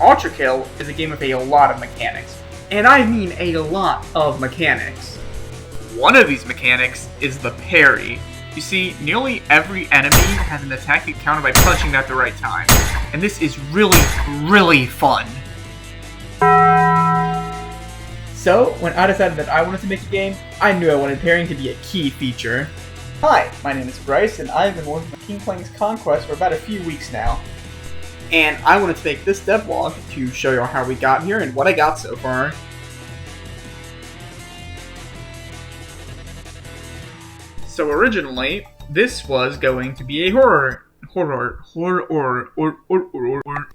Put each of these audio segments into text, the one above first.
Ultra Kill is a game with a lot of mechanics. And I mean a lot of mechanics. One of these mechanics is the parry. You see, nearly every enemy has an attack you counter by punching at the right time. And this is really, really fun. So, when I decided that I wanted to make a game, I knew I wanted parrying to be a key feature. Hi, my name is Bryce, and I've been working on King Plank's Conquest for about a few weeks now. And I wanted to make this devlog to show you how we got here and what I got so far. So originally, this was going to be a horror.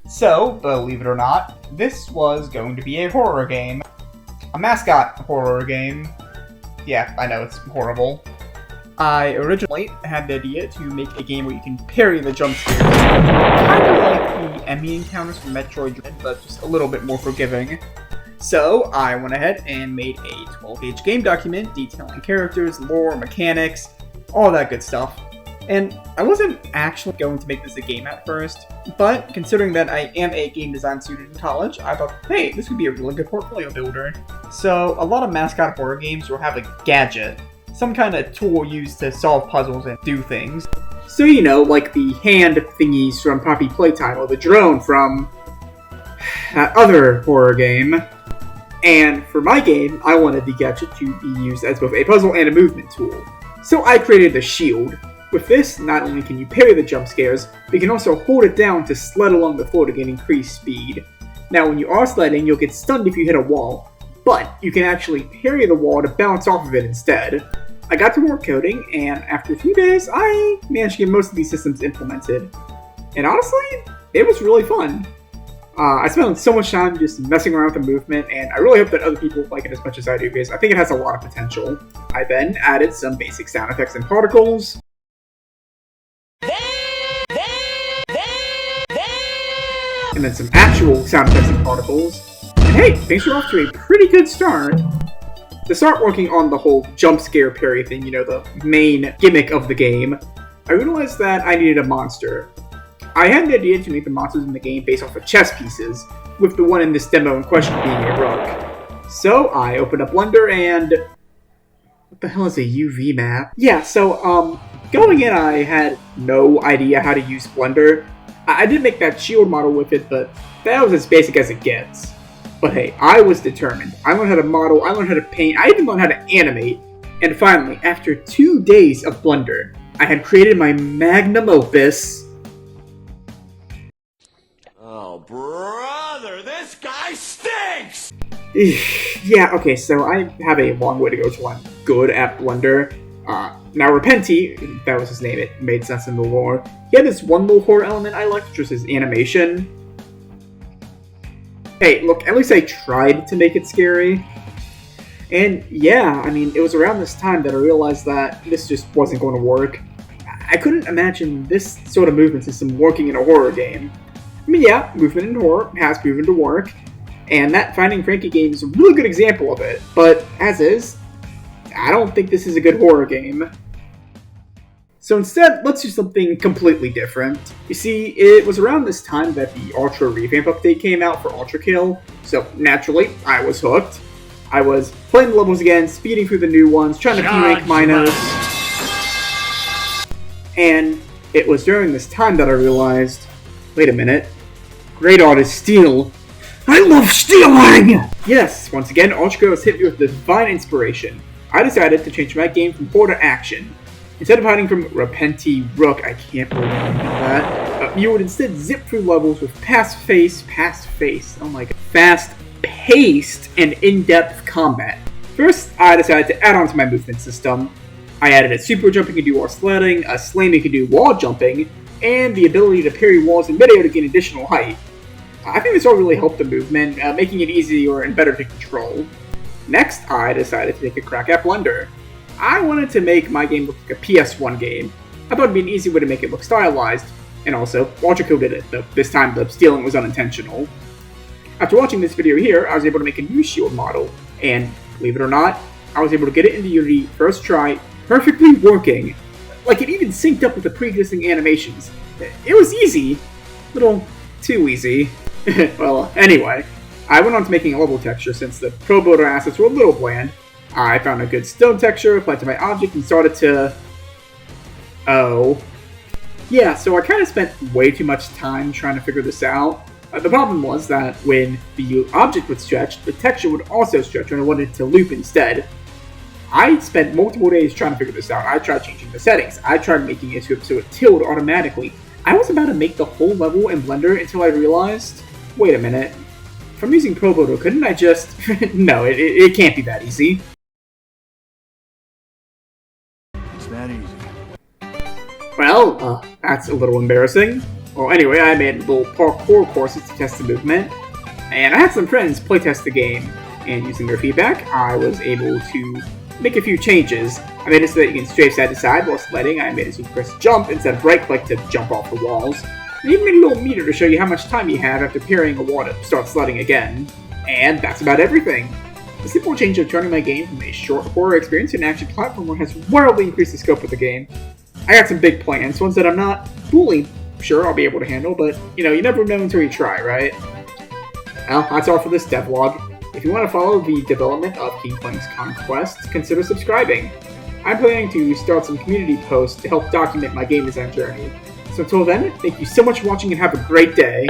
So, believe it or not, this was going to be a horror game. A mascot horror game. Yeah, I know, it's horrible. I originally had the idea to make a game where you can parry the jump scares. Kind of like the enemy encounters from Metroid Dread, but just a little bit more forgiving. So, I went ahead and made a 12-page game document detailing characters, lore, mechanics, all that good stuff. And I wasn't actually going to make this a game at first, but considering that I am a game design student in college, I thought, hey, this would be a really good portfolio builder. So, a lot of mascot horror games will have a gadget, some kind of tool used to solve puzzles and do things. So, you know, like the hand thingies from Poppy Playtime, or the drone from that other horror game. And for my game, I wanted the gadget to be used as both a puzzle and a movement tool. So I created the shield. With this, not only can you parry the jump scares, but you can also hold it down to sled along the floor to gain increased speed. Now when you are sledding, you'll get stunned if you hit a wall, but you can actually parry the wall to bounce off of it instead. I got to work coding, and after a few days, I managed to get most of these systems implemented. And honestly, it was really fun. I spent so much time just messing around with the movement, and I really hope that other people like it as much as I do, because I think it has a lot of potential. I then added some basic sound effects and particles, and then some actual sound effects and particles. And hey, things are off to a pretty good start. To start working on the whole jump scare parry thing, you know, the main gimmick of the game, I realized that I needed a monster. I had the idea to make the monsters in the game based off of chess pieces, with the one in this demo in question being a rook. So I opened up Blender and... what the hell is a UV map? Yeah, so, going in I had no idea how to use Blender. I did make that shield model with it, but that was as basic as it gets. But hey, I was determined. I learned how to model, I learned how to paint, I even learned how to animate. And finally, after 2 days of Blender, I had created my magnum opus. Oh, brother, this guy stinks! Yeah, okay, so I have a long way to go till I'm good at Blender. Now Repenti, that was his name, it made sense in the lore. He had this one little horror element I liked, which was his animation. Hey, look, at least I tried to make it scary. And yeah, I mean, it was around this time that I realized that this just wasn't going to work. I couldn't imagine this sort of movement system working in a horror game. I mean, yeah, movement in horror has proven to work, and that Finding Frankie game is a really good example of it, but as is, I don't think this is a good horror game. So instead, let's do something completely different. You see, it was around this time that the Ultra Revamp update came out for Ultra Kill, so naturally, I was hooked. I was playing the levels again, speeding through the new ones, trying to P-rank Minos. And it was during this time that I realized, wait a minute, great art is steel. I love stealing! Yes, once again, Ultra Kill has hit me with divine inspiration. I decided to change my game from horror to action. Instead of hiding from Repenti Rook, I can't believe I did that, you would instead zip through levels with oh my god, fast-paced and in-depth combat. First, I decided to add on to my movement system. I added a super jump you can do while sledding, a slam you can do while jumping, and the ability to parry walls in midair to gain additional height. I think this all really helped the movement, making it easier and better to control. Next, I decided to take a crack at Blender. I wanted to make my game look like a PS1 game. I thought it'd be an easy way to make it look stylized, and also, Ultra Kill did it, though this time the stealing was unintentional. After watching this video here, I was able to make a new shield model, and believe it or not, I was able to get it into Unity first try, perfectly working. Like, it even synced up with the pre-existing animations. It was easy. A little too easy. Well, anyway, I went on to making a level texture since the Pro Builder assets were a little bland. I found a good stone texture, applied to my object, and started to... Oh. Yeah, so I kind of spent way too much time trying to figure this out. The problem was that when the object would stretch, the texture would also stretch when I wanted it to loop instead. I spent multiple days trying to figure this out. I tried changing the settings. I tried making it so it tilled automatically. I was about to make the whole level in Blender until I realized, wait a minute, if I'm using Pro Builder, couldn't I just... No, it can't be that easy. It's that easy. Well, that's a little embarrassing. Well, anyway, I made little parkour courses to test the movement, and I had some friends playtest the game, and using their feedback, I was able to make a few changes. I made it so that you can strafe side to side while sledding. I made it so you press jump instead of right click to jump off the walls. I even made a little meter to show you how much time you have after parrying a wall to start sledding again. And that's about everything. The simple change of turning my game from a short horror experience to an action platformer has wildly increased the scope of the game. I got some big plans, ones that I'm not fully sure I'll be able to handle, but, you never know until you try, right? Well, that's all for this devlog. If you want to follow the development of King Plank's Conquest, consider subscribing. I'm planning to start some community posts to help document my game design journey. So until then, thank you so much for watching and have a great day.